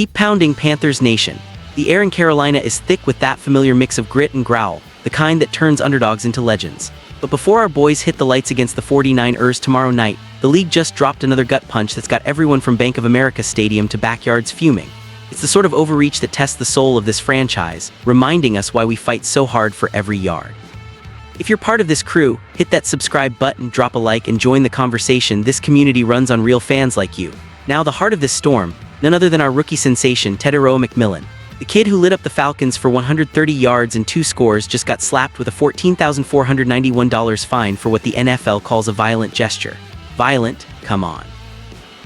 Keep pounding, Panthers Nation. The air in Carolina is thick with that familiar mix of grit and growl, the kind that turns underdogs into legends. But before our boys hit the lights against the 49ers tomorrow night, the league just dropped another gut punch that's got everyone from Bank of America Stadium to backyards fuming. It's the sort of overreach that tests the soul of this franchise, reminding us why we fight so hard for every yard. If you're part of this crew, hit that subscribe button, drop a like, and join the conversation. This community runs on real fans like you. Now the heart of this storm, none other than our rookie sensation, Tetairaoa Mcmillan. The kid who lit up the Falcons for 130 yards and 2 scores just got slapped with a $14,491 fine for what the NFL calls a violent gesture. Violent? Come on.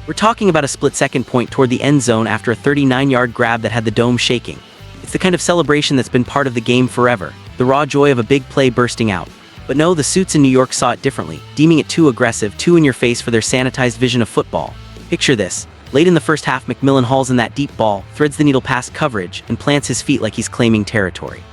We're talking about a split-second point toward the end zone after a 39-yard grab that had the dome shaking. It's the kind of celebration that's been part of the game forever, the raw joy of a big play bursting out. But no, the suits in New York saw it differently, deeming it too aggressive, too in your face for their sanitized vision of football. Picture this. Late in the first half, Mcmillan hauls in that deep ball, threads the needle past coverage, and plants his feet like he's claiming territory.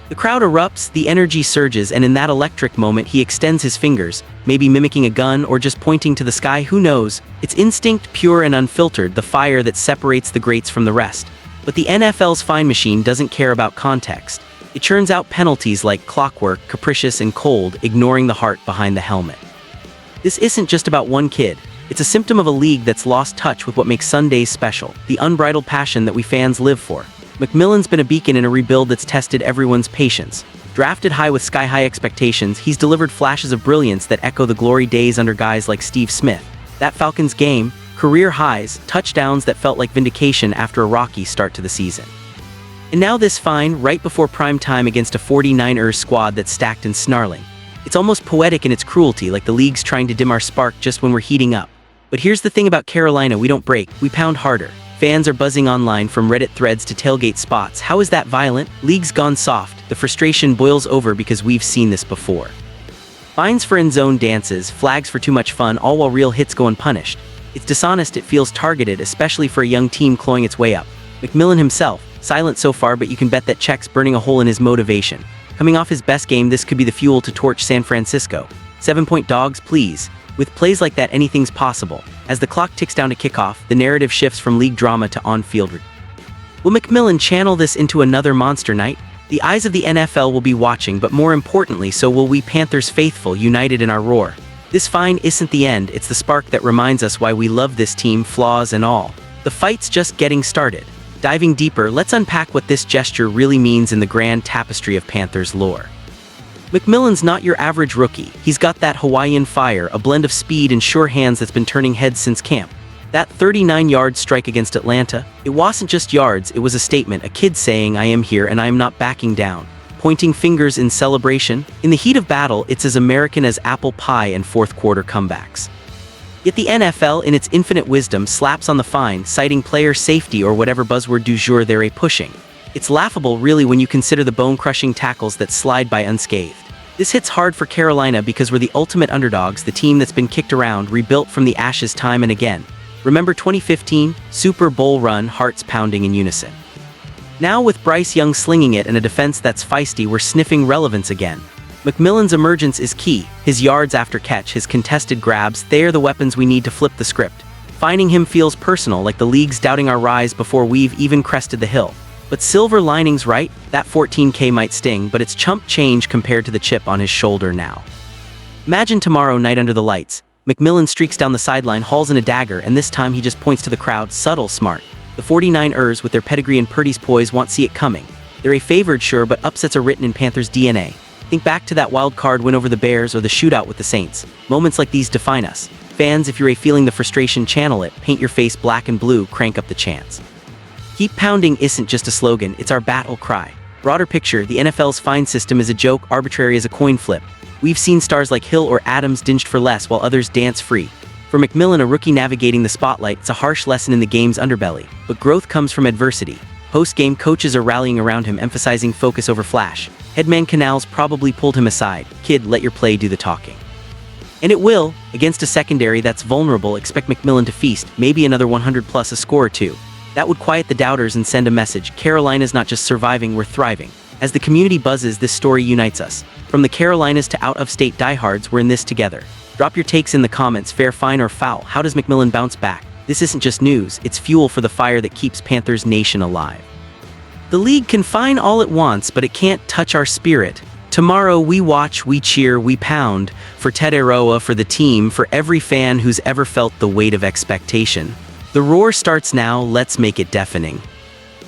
The crowd erupts, the energy surges, and in that electric moment he extends his fingers, maybe mimicking a gun or just pointing to the sky, who knows? It's instinct, pure and unfiltered, the fire that separates the greats from the rest. But the NFL's fine machine doesn't care about context. It churns out penalties like clockwork, capricious and cold, ignoring the heart behind the helmet. This isn't just about one kid. It's a symptom of a league that's lost touch with what makes Sundays special, the unbridled passion that we fans live for. Mcmillan's been a beacon in a rebuild that's tested everyone's patience. Drafted high with sky-high expectations, he's delivered flashes of brilliance that echo the glory days under guys like Steve Smith. That Falcons game, career highs, touchdowns that felt like vindication after a rocky start to the season. And now this fine, right before prime time against a 49ers squad that's stacked and snarling. It's almost poetic in its cruelty, like the league's trying to dim our spark just when we're heating up. But here's the thing about Carolina, we don't break, we pound harder. Fans are buzzing online from Reddit threads to tailgate spots. How is that violent? League's gone soft. The frustration boils over because we've seen this before. Fines for end-zone dances, flags for too much fun, all while real hits go unpunished. It's dishonest, it feels targeted, especially for a young team clawing its way up. Mcmillan himself, silent so far, but you can bet that check's burning a hole in his motivation. Coming off his best game, this could be the fuel to torch San Francisco. 7-point dogs, please. With plays like that, anything's possible. As the clock ticks down to kickoff, the narrative shifts from league drama to on-field. Will Mcmillan channel this into another monster night? The eyes of the NFL will be watching, but more importantly, so will we Panthers faithful, united in our roar. This fine isn't the end, it's the spark that reminds us why we love this team, flaws and all. The fight's just getting started. Diving deeper, let's unpack what this gesture really means in the grand tapestry of Panthers lore. Mcmillan's not your average rookie. He's got that Hawaiian fire, a blend of speed and sure hands that's been turning heads since camp. That 39-yard strike against Atlanta, it wasn't just yards, it was a statement, a kid saying, I am here and I am not backing down. Pointing fingers in celebration. In the heat of battle, it's as American as apple pie and fourth-quarter comebacks. Yet the NFL, in its infinite wisdom, slaps on the fine, citing player safety or whatever buzzword du jour they're pushing. It's laughable, really, when you consider the bone-crushing tackles that slide by unscathed. This hits hard for Carolina because we're the ultimate underdogs, the team that's been kicked around, rebuilt from the ashes time and again. Remember 2015? Super Bowl run, hearts pounding in unison. Now with Bryce Young slinging it and a defense that's feisty, we're sniffing relevance again. Mcmillan's emergence is key. His yards after catch, his contested grabs, they are the weapons we need to flip the script. Finding him feels personal, like the league's doubting our rise before we've even crested the hill. But silver linings, right? That 14K might sting, but it's chump change compared to the chip on his shoulder now. Imagine tomorrow night under the lights. Mcmillan streaks down the sideline, hauls in a dagger, and this time he just points to the crowd, subtle, smart. The 49ers, with their pedigree and Purdy's poise, won't see it coming. They're a favored, sure, but upsets are written in Panthers' DNA. Think back to that wild card win over the Bears or the shootout with the Saints. Moments like these define us. Fans, if you're feeling the frustration, channel it, paint your face black and blue, crank up the chants. Keep pounding isn't just a slogan, it's our battle cry. Broader picture, the NFL's fine system is a joke, arbitrary as a coin flip. We've seen stars like Hill or Adams dinged for less while others dance free. For Mcmillan, a rookie navigating the spotlight, it's a harsh lesson in the game's underbelly. But growth comes from adversity. Post-game, coaches are rallying around him, emphasizing focus over flash. Headman Canals probably pulled him aside. Kid, let your play do the talking. And it will. Against a secondary that's vulnerable, expect Mcmillan to feast, maybe another 100 plus, a score or two. That would quiet the doubters and send a message. Carolina's not just surviving, we're thriving. As the community buzzes, this story unites us. From the Carolinas to out-of-state diehards, we're in this together. Drop your takes in the comments, fair, fine, or foul. How does Mcmillan bounce back? This isn't just news, it's fuel for the fire that keeps Panthers Nation alive. The league can fine all it wants, but it can't touch our spirit. Tomorrow we watch, we cheer, we pound, for Tetairaoa, for the team, for every fan who's ever felt the weight of expectation. The roar starts now, let's make it deafening.